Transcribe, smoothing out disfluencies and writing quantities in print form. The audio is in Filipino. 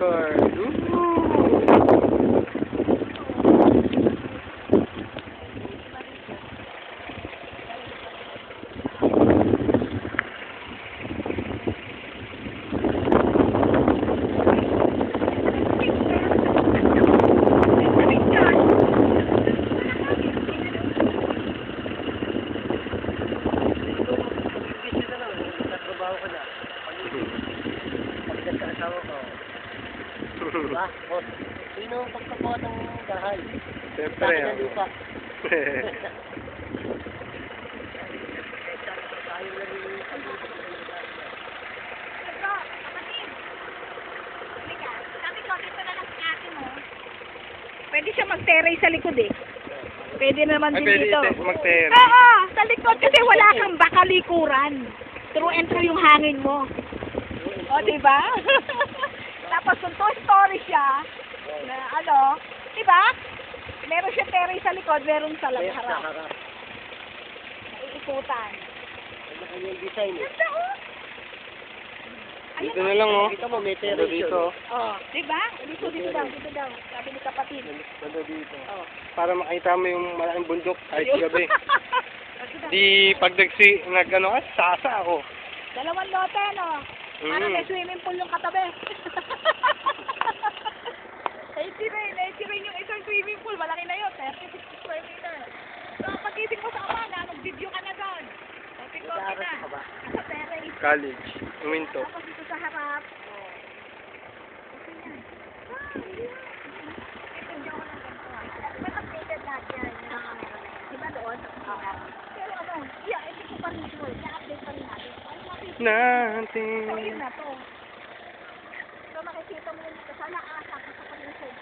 record. Diba? O, sino ang pagkakuha ng dahay? Siyempre. lupa. Pwede siya mag-terrace sa likod eh. Pwede naman din Pwede dito. mag-terrace. Oo, sa likod kasi wala kang bakalikuran. Through and through yung hangin mo. O, diba? Tapos kung two-story siya, na ano, diba? Meron siya terrace sa likod, meron sa harap. Iikutan. Ano kanyang design eh? Ganda oh! Dito na lang oh. Dito mo, may Ganda terrace dito. Oh, diba? Dito daw. Sabi ni kapatid. Ganda dito. Oh. Para makita mo yung malaking bundok kahit Ayun. gabi. Ganda. Di pag nag-ano ka, sasa ako. Dalawang lote, no? Parang may swimming pool yung katabi. 80 rin yung isang swimming pool. Malaki na yun, 36 square meter. So, pag-isip mo sa Amana, mag-video ka na doon. Topic-topic na. Sa terrace. College. Uminto. Tapos dito sa harap. Oh. Okay yan. Ito, hindi ako lang ganito. But updated lahat yan. Diba doon? Pero ano, hindi ko pa rin sure. Na-update pa rin natin. Natin. So, yun na to. So, makikita mo yun dito. Sana asa ka sa pag-research